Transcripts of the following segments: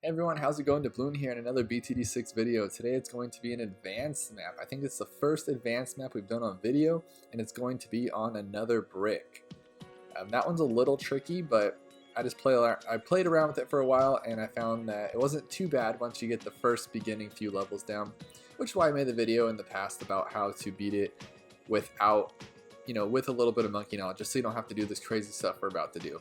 Hey everyone, how's it going? Bloon here in another BTD6 video. Today it's going to be an advanced map. I think it's the first advanced map we've done on video, and it's going to be on another brick. That one's a little tricky, but I played around with it for a while, and I found that it wasn't too bad once you get the first beginning few levels down, which is why I made the video in the past about how to beat it without, with a little bit of monkey knowledge, just so you don't have to do this crazy stuff we're about to do.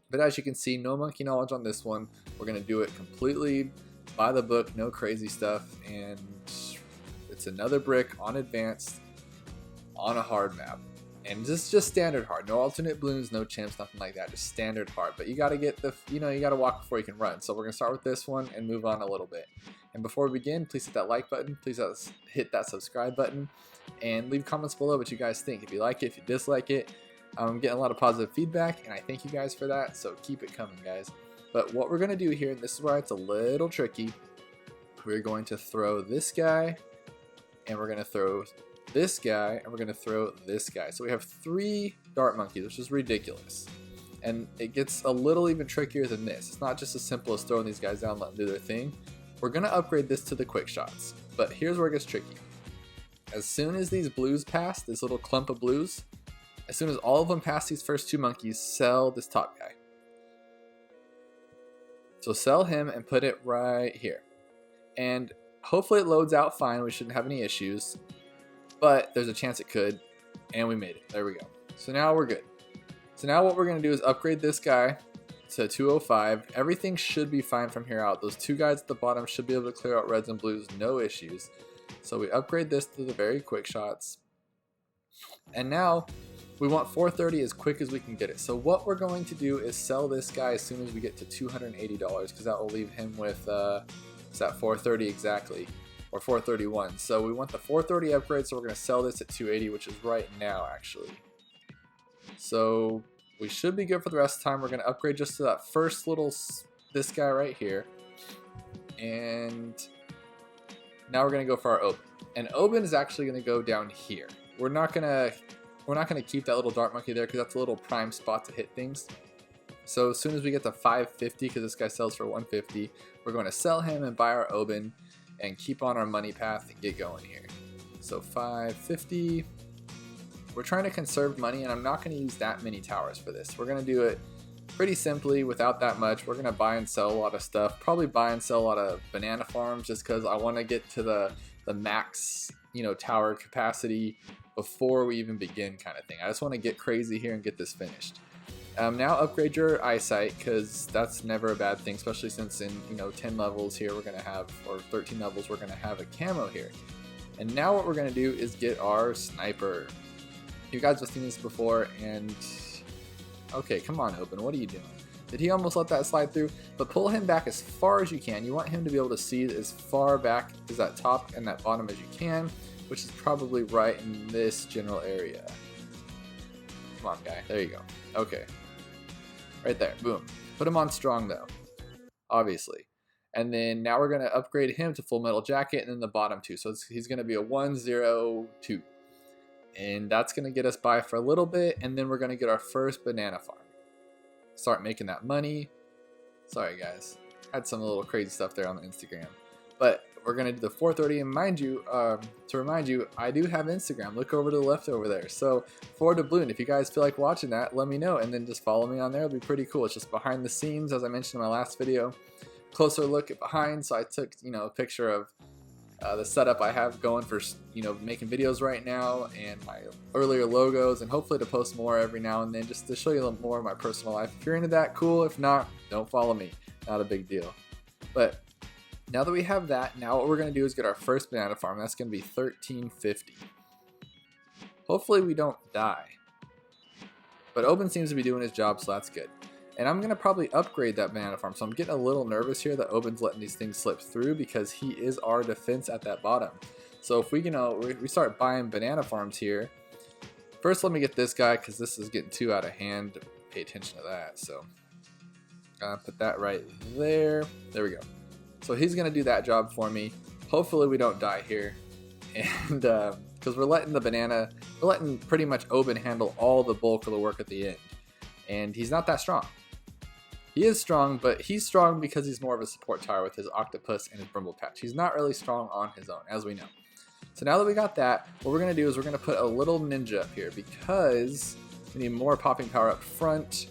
But as you can see, no monkey knowledge on this one. We're going to do it completely by the book, no crazy stuff, and it's another brick on advanced on a hard map. And this is just standard hard, no alternate balloons, no chimps, nothing like that, just standard hard. But you got to get the, you got to walk before you can run. So we're going to start with this one and move on a little bit. And before we begin, please hit that like button, please hit that subscribe button, and leave comments below what you guys think. If you like it, if you dislike it. I'm getting a lot of positive feedback, and I thank you guys for that, so keep it coming, guys. But what we're going to do here, and this is where it's a little tricky, we're going to throw this guy, and we're going to throw this guy, and we're going to throw this guy. So we have 3 dart monkeys, which is ridiculous. And it gets a little even trickier than this. It's not just as simple as throwing these guys down and letting them do their thing. We're going to upgrade this to the quick shots. But here's where it gets tricky. As soon as these blues pass, this little clump of blues, as soon as all of them pass these first 2 monkeys, sell this top guy. So sell him and put it right here. And hopefully it loads out fine. We shouldn't have any issues. But there's a chance it could. And we made it. There we go. So now we're good. So now what we're going to do is upgrade this guy to 205. Everything should be fine from here out. Those 2 guys at the bottom should be able to clear out reds and blues. No issues. So we upgrade this to the very quick shots. And now we want 430 as quick as we can get it. So what we're going to do is sell this guy as soon as we get to $280, because that will leave him with, is that 430 exactly, or 431. So we want the 430 upgrade, so we're going to sell this at 280, which is right now actually. So we should be good for the rest of the time. We're going to upgrade just to that first little, this guy right here. And now we're going to go for our Oben. And Oben is actually going to go down here. We're not going to keep that little dart monkey there because that's a little prime spot to hit things. So as soon as we get to 550, because this guy sells for 150, we're going to sell him and buy our Oben and keep on our money path and get going here. So 550. We're trying to conserve money, and I'm not going to use that many towers for this. We're going to do it pretty simply without that much. We're going to buy and sell a lot of stuff. Probably buy and sell a lot of banana farms just because I want to get to the max, tower capacity before we even begin, kind of thing. I just want to get crazy here and get this finished. Now upgrade your eyesight, because that's never a bad thing, especially since in 10 levels here we're going to have, or 13 levels, we're going to have a camo here. And now what we're going to do is get our sniper. You guys have seen this before, and okay, come on, Oben, what are you doing? Did he almost let that slide through? But pull him back as far as you can. You want him to be able to see as far back as that top and that bottom as you can, which is probably right in this general area. Come on, guy. There you go. Okay. Right there. Boom. Put him on strong, though. Obviously. And then now we're going to upgrade him to full metal jacket and then the bottom 2. So he's going to be a 102. And that's going to get us by for a little bit. And then we're going to get our first banana farm. Start making that money. Sorry, guys. Had some little crazy stuff there on the Instagram. But we're going to do the 430, and mind you, to remind you, I do have Instagram. Look over to the left over there. So, forward to Bloon. If you guys feel like watching that, let me know, and then just follow me on there. It'll be pretty cool. It's just behind the scenes, as I mentioned in my last video. Closer look at behind, so I took, a picture of the setup I have going for, making videos right now, and my earlier logos, and hopefully to post more every now and then, just to show you a little more of my personal life. If you're into that, cool. If not, don't follow me. Not a big deal. But now that we have that, now what we're going to do is get our first banana farm. That's going to be 1350. Hopefully we don't die. But Oben seems to be doing his job, so that's good. And I'm going to probably upgrade that banana farm. So I'm getting a little nervous here that Oben's letting these things slip through, because he is our defense at that bottom. So if we, we start buying banana farms here. First, let me get this guy, because this is getting too out of hand. Pay attention to that. So put that right there. There we go. So he's going to do that job for me. Hopefully we don't die here. And because we're letting pretty much Oben handle all the bulk of the work at the end. And he's not that strong. He is strong, but he's strong because he's more of a support tower with his octopus and his brimble patch. He's not really strong on his own, as we know. So now that we got that, what we're going to do is we're going to put a little ninja up here because we need more popping power up front.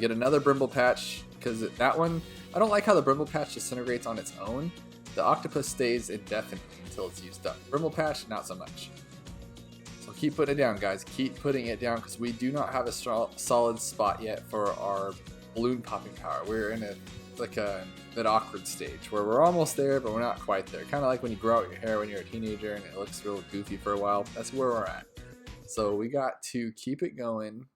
Get another brimble patch because that one, I don't like how the brimble patch disintegrates on its own. The octopus stays indefinitely until it's used up. Brimble patch, not so much. So keep putting it down, guys. Keep putting it down because we do not have a solid spot yet for our balloon popping power. We're in that awkward stage where we're almost there, but we're not quite there. Kind of like when you grow out your hair when you're a teenager and it looks real goofy for a while. That's where we're at. So we got to keep it going.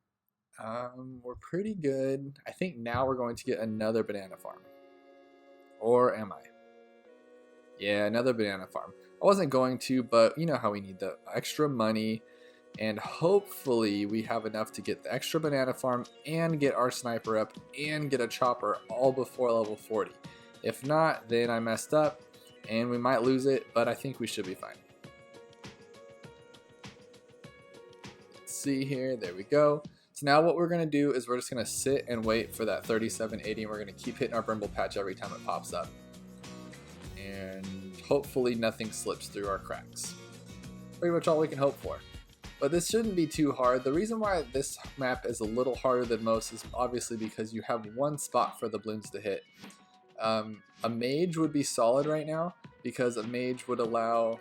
We're pretty good. I think now we're going to get another banana farm. Or am I? Yeah, another banana farm. I wasn't going to, but you know how we need the extra money. And hopefully we have enough to get the extra banana farm and get our sniper up and get a chopper all before level 40. If not, then I messed up and we might lose it, but I think we should be fine. Let's see here. There we go. So now what we're going to do is we're just going to sit and wait for that 3780 and we're going to keep hitting our brimble patch every time it pops up. And hopefully nothing slips through our cracks. Pretty much all we can hope for. But this shouldn't be too hard. The reason why this map is a little harder than most is obviously because you have one spot for the balloons to hit. A mage would be solid right now because a mage would allow...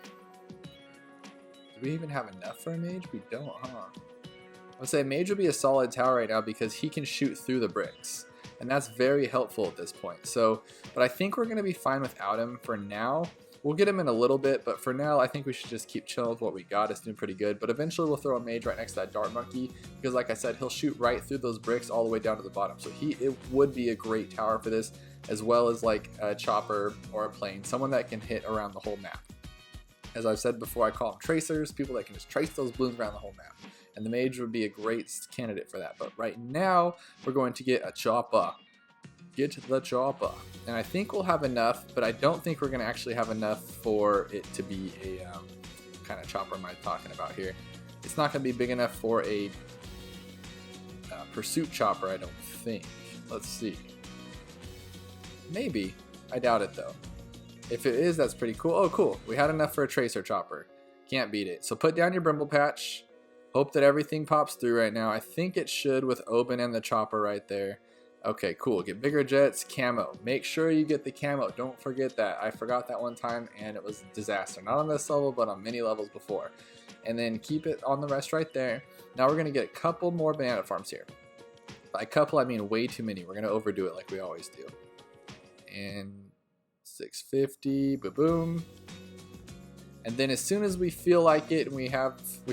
Do we even have enough for a mage? We don't, huh? I would say mage would be a solid tower right now because he can shoot through the bricks. And that's very helpful at this point. So, but I think we're going to be fine without him for now. We'll get him in a little bit, but for now I think we should just keep chilling with what we got. It's doing pretty good. But eventually we'll throw a mage right next to that dart monkey because like I said, he'll shoot right through those bricks all the way down to the bottom. So it would be a great tower for this, as well as like a chopper or a plane, someone that can hit around the whole map. As I've said before, I call them tracers, people that can just trace those balloons around the whole map. And the mage would be a great candidate for that. But right now, we're going to get a chopper. Get the chopper. And I think we'll have enough, but I don't think we're going to actually have enough for it to be a kind of chopper am I talking about here. It's not going to be big enough for a pursuit chopper, I don't think. Let's see. Maybe. I doubt it, though. If it is, that's pretty cool. Oh, cool. We had enough for a tracer chopper. Can't beat it. So put down your brimble patch. Hope that everything pops through right now. I think it should with Oben and the chopper right there. Okay, cool. Get bigger jets, camo. Make sure you get the camo. Don't forget that. I forgot that one time and it was a disaster. Not on this level, but on many levels before. And then keep it on the rest right there. Now we're going to get a couple more banana farms here. By couple, I mean way too many. We're going to overdo it like we always do. And 650, boom. And then as soon as we feel like it and we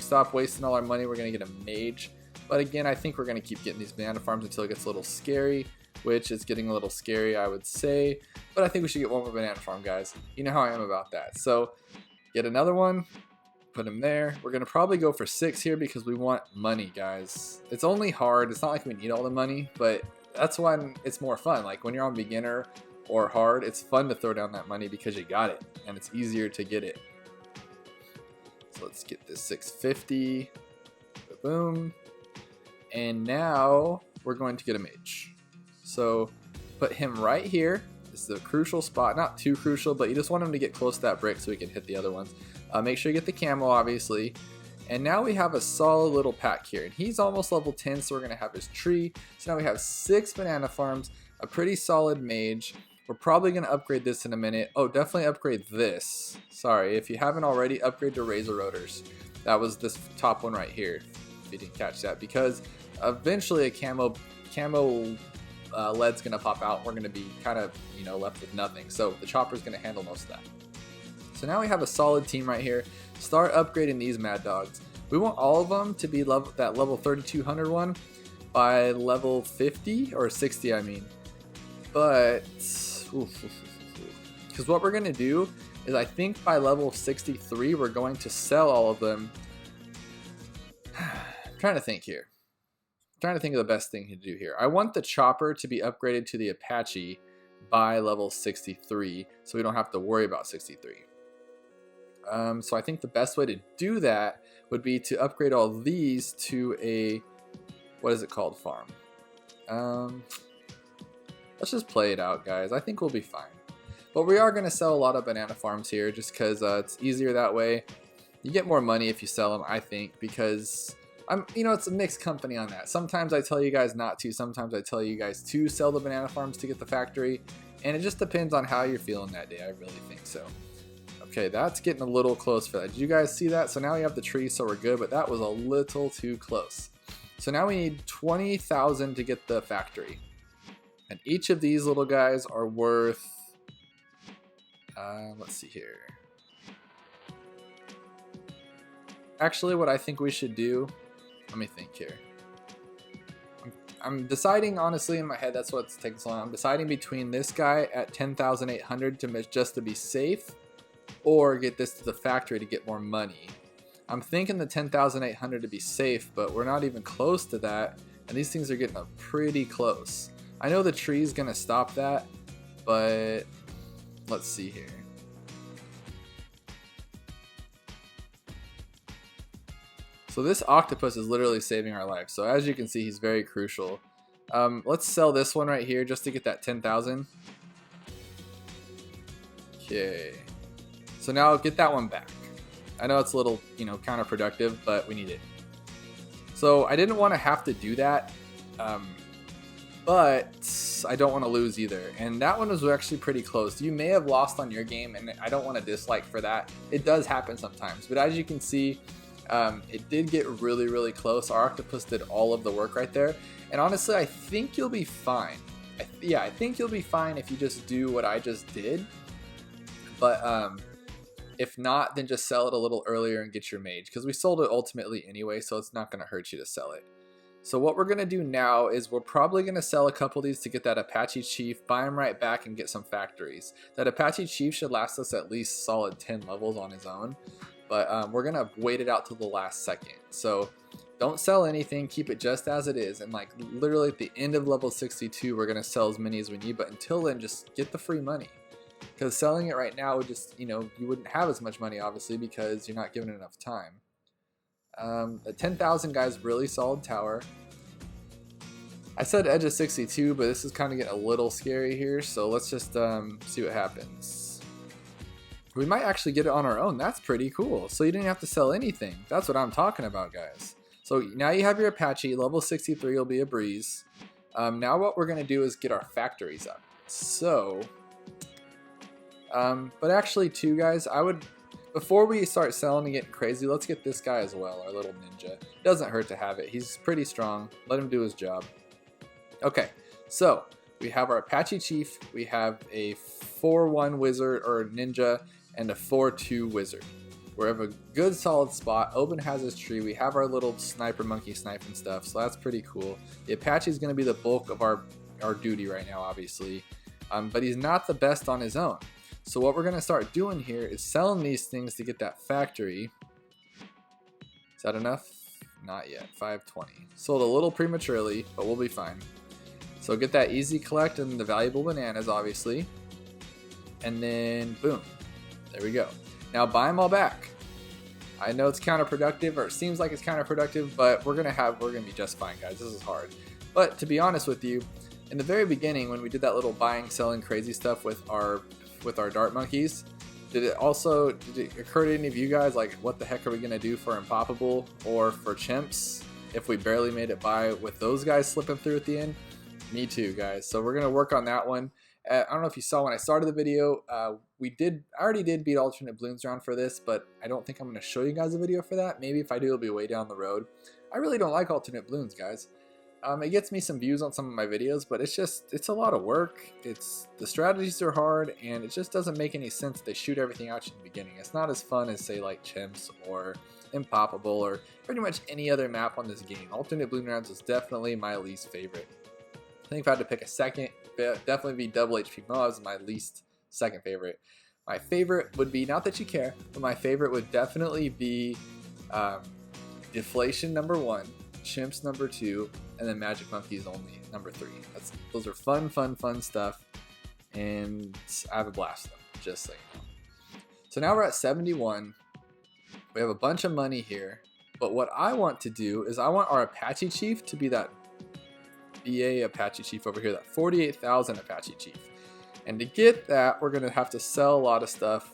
stop wasting all our money, we're going to get a mage. But again, I think we're going to keep getting these banana farms until it gets a little scary, which is getting a little scary, I would say. But I think we should get one more banana farm, guys. You know how I am about that. So get another one, put him there. We're going to probably go for 6 here because we want money, guys. It's only hard. It's not like we need all the money, but that's when it's more fun. Like when you're on beginner or hard, it's fun to throw down that money because you got it and it's easier to get it. So let's get this 650. Boom. And now we're going to get a mage. So put him right here. This is a crucial spot. Not too crucial, but you just want him to get close to that brick so we can hit the other ones. Make sure you get the camo, obviously. And now we have a solid little pack here. And he's almost level 10, so we're going to have his tree. So now we have 6 banana farms, a pretty solid mage. We're probably going to upgrade this in a minute. Oh, definitely upgrade this. Sorry, if you haven't already, upgrade to Razor Rotors. That was this top one right here, if you didn't catch that. Because eventually a camo lead's going to pop out. We're going to be kind of, left with nothing. So the chopper's going to handle most of that. So now we have a solid team right here. Start upgrading these mad dogs. We want all of them to be that level 3200 one by level 50 or 60, I mean. But because what we're going to do is I think by level 63 we're going to sell all of them. I'm trying to think here. I'm trying to think of the best thing to do here. I want the chopper to be upgraded to the Apache by level 63 so we don't have to worry about 63. So I think the best way to do that would be to upgrade all these to a, what is it called, farm? Let's just play it out, guys. I think we'll be fine. But we are going to sell a lot of banana farms here just because it's easier that way. You get more money if you sell them, I think, because it's a mixed company on that. Sometimes I tell you guys not to. Sometimes I tell you guys to sell the banana farms to get the factory. And it just depends on how you're feeling that day. I really think so. Okay, that's getting a little close for that. Did you guys see that? So now we have the tree, so we're good. But that was a little too close. So now we need 20,000 to get the factory. And each of these little guys are worth... let's see here. Actually, what I think we should do... Let me think here. I'm deciding, honestly, in my head, that's what's taking so long. I'm deciding between this guy at 10,800 just to be safe, or get this to the factory to get more money. I'm thinking the 10,800 to be safe, but we're not even close to that, and these things are getting up pretty close. I know the tree's gonna stop that, but let's see here. So this octopus is literally saving our life. So as you can see, he's very crucial. Let's sell this one right here just to get that 10,000. Okay. So now get that one back. I know it's a little, counterproductive, but we need it. So I didn't want to have to do that, but I don't want to lose either. And that one was actually pretty close. You may have lost on your game, and I don't want to dislike for that. It does happen sometimes. But as you can see, it did get really, really close. Our octopus did all of the work right there. And honestly, I think you'll be fine. I think you'll be fine if you just do what I just did. But if not, then just sell it a little earlier and get your mage. Because we sold it ultimately anyway, so it's not going to hurt you to sell it. So what we're going to do now is we're probably going to sell a couple of these to get that Apache Chief, buy him right back, and get some factories. That Apache Chief should last us at least solid 10 levels on his own. But we're going to wait it out till the last second. So don't sell anything. Keep it just as it is. And like literally at the end of level 62, we're going to sell as many as we need. But until then, just get the free money. Because selling it right now would just, you wouldn't have as much money, obviously, because you're not given enough time. The 10,000 guy's really solid tower. I said edge of 62, but this is kind of getting a little scary here. So let's just see what happens. We might actually get it on our own. That's pretty cool. So you didn't have to sell anything. That's what I'm talking about, guys. So now you have your Apache. Level 63 will be a breeze. Now what we're going to do is get our factories up. So, but actually too, guys, before we start selling and getting crazy, let's get this guy as well, our little ninja. Doesn't hurt to have it. He's pretty strong. Let him do his job. Okay, so we have our Apache Chief. We have a 4-1 wizard or ninja, and a 4-2 wizard. We have a good solid spot. Oben has his tree. We have our little sniper monkey sniping stuff, so that's pretty cool. The Apache is going to be the bulk of our duty right now, obviously. But he's not the best on his own. So what we're going to start doing here is selling these things to get that factory. Is that enough? Not yet. 520. Sold a little prematurely, but we'll be fine. So get that easy collect and the valuable bananas, obviously. And then boom. There we go. Now buy them all back. I know it's counterproductive, or it seems like it's counterproductive, but we're gonna be just fine, guys. This is hard. But to be honest with you, in the very beginning when we did that little buying, selling crazy stuff with our dart monkeys, did it occur to any of you guys like what the heck are we gonna do for Impoppable or for chimps if we barely made it by with those guys slipping through at the end? Me too, guys. So we're gonna work on that one. I don't know if you saw when I started the video, I already did beat alternate Bloons round for this, but I don't think I'm going to show you guys a video for that. Maybe if I do, it'll be way down the road. I really don't like alternate Bloons, guys. It gets me some views on some of my videos, but it's a lot of work. The strategies are hard, and it just doesn't make any sense. They shoot everything out you in the beginning. It's not as fun as, say, like Chimps or Impoppable or pretty much any other map on this game. Alternate Bloons rounds is definitely my least favorite. I think if I had to pick a second, definitely be Double HP Moabs is my least second favorite. My favorite would be, not that you care, but my favorite would definitely be Deflation number 1, Chimps number 2, and then Magic Monkeys only number 3. Those are fun stuff, and I have a blast with them, just so you know. So now we're at 71. We have a bunch of money here, but what I want to do is I want our Apache Chief to be BA Apache Chief over here, that 48,000 Apache Chief. And to get that, we're going to have to sell a lot of stuff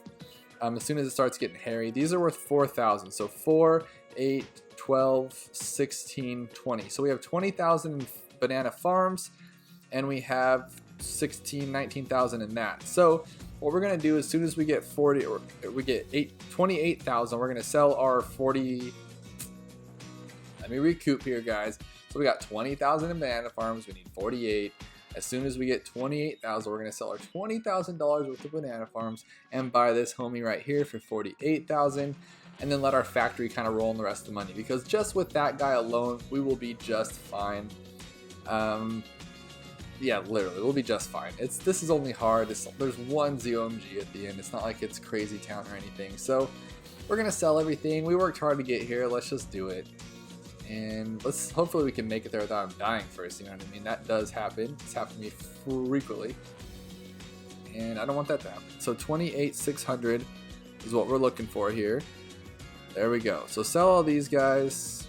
as soon as it starts getting hairy. These are worth 4,000. So 4, 8, 12, 16, 20. So we have 20,000 banana farms, and we have 19,000 in that. So what we're going to do as soon as we get 28,000, we're going to sell our 40. Let me recoup here, guys. So we got 20,000 in banana farms. We need 48. As soon as we get 28,000, we're going to sell our $20,000 worth of banana farms and buy this homie right here for 48,000, and then let our factory kind of roll in the rest of the money, because just with that guy alone, we will be just fine. Yeah, literally, we'll be just fine. This is only hard. There's one ZOMG at the end. It's not like it's crazy town or anything. So we're going to sell everything. We worked hard to get here. Let's just do it. And hopefully we can make it there without him dying first, you know what I mean? That does happen. It's happened to me frequently, and I don't want that to happen. So 28,600 is what we're looking for here. There we go. So sell all these guys.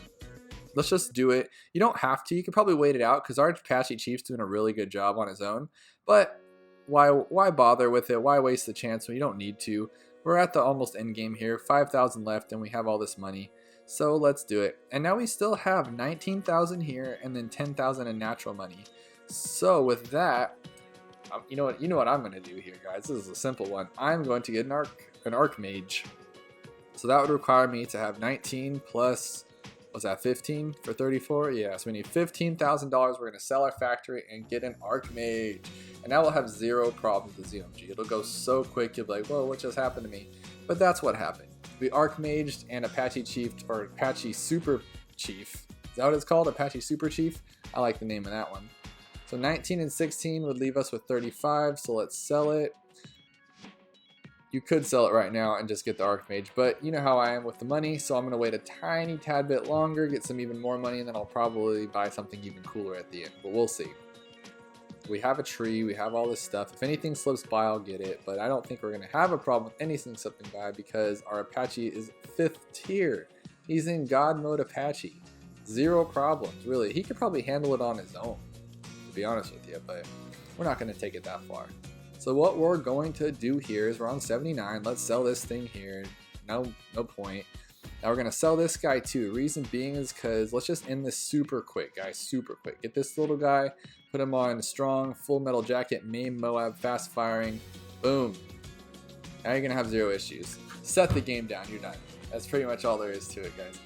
Let's just do it. You don't have to. You can probably wait it out, because our Apache Chief's doing a really good job on his own. But why bother with it? Why waste the chance when you don't need to? We're at the almost end game here. 5,000 left, and we have all this money. So let's do it. And now we still have 19,000 here, and then 10,000 in natural money. So with that, you know what I'm going to do here, guys. This is a simple one. I'm going to get an Archmage. So that would require me to have 19 plus, what's that, 15 for 34? Yeah, so we need $15,000. We're going to sell our factory and get an Archmage. And now we'll have zero problems with ZOMG. It'll go so quick, you'll be like, whoa, what just happened to me? But that's what happened. We Archmaged and Apache Chief, or Apache Super Chief. Is that what it's called? Apache Super Chief? I like the name of that one. So 19 and 16 would leave us with 35, so let's sell it. You could sell it right now and just get the Archmage, but you know how I am with the money, so I'm going to wait a tiny tad bit longer, get some even more money, and then I'll probably buy something even cooler at the end, but we'll see. We have a tree, we have all this stuff. If anything slips by, I'll get it, but I don't think we're going to have a problem with anything slipping by, because our Apache is 5th tier. He's in God mode Apache. Zero problems, really. He could probably handle it on his own, to be honest with you, but we're not going to take it that far. So what we're going to do here is we're on 79. Let's sell this thing here. No point. Now we're going to sell this guy too. Reason being is because let's just end this super quick, guys. Super quick. Get this little guy. Put him on strong, full metal jacket, main Moab, fast firing. Boom. Now you're going to have zero issues. Set the game down. You're done. That's pretty much all there is to it, guys.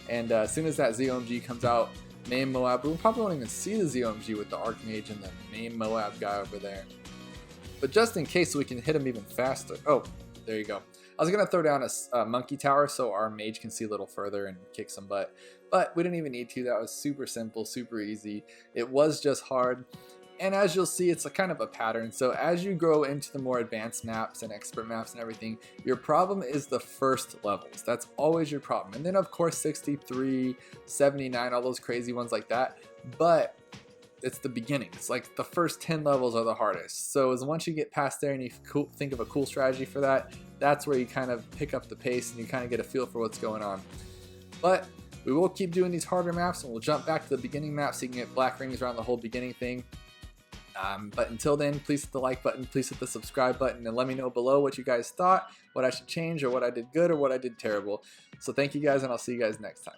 And as soon as that ZOMG comes out, main Moab, we probably won't even see the ZOMG with the Archmage and the main Moab guy over there. But just in case, so we can hit him even faster. Oh, there you go. I was going to throw down a monkey tower so our mage can see a little further and kick some butt. But we didn't even need to. That was super simple, super easy. It was just hard. And as you'll see, it's a kind of a pattern. So as you grow into the more advanced maps and expert maps and everything, your problem is the first levels. That's always your problem. And then, of course, 63, 79, all those crazy ones like that. But it's the beginning. It's like the first 10 levels are the hardest. So as once you get past there and you think of a cool strategy for that, that's where you kind of pick up the pace and you kind of get a feel for what's going on. But we will keep doing these harder maps, and we'll jump back to the beginning map so you can get black rings around the whole beginning thing. But until then, please hit the like button, please hit the subscribe button, and let me know below what you guys thought, what I should change, or what I did good, or what I did terrible. So thank you guys, and I'll see you guys next time.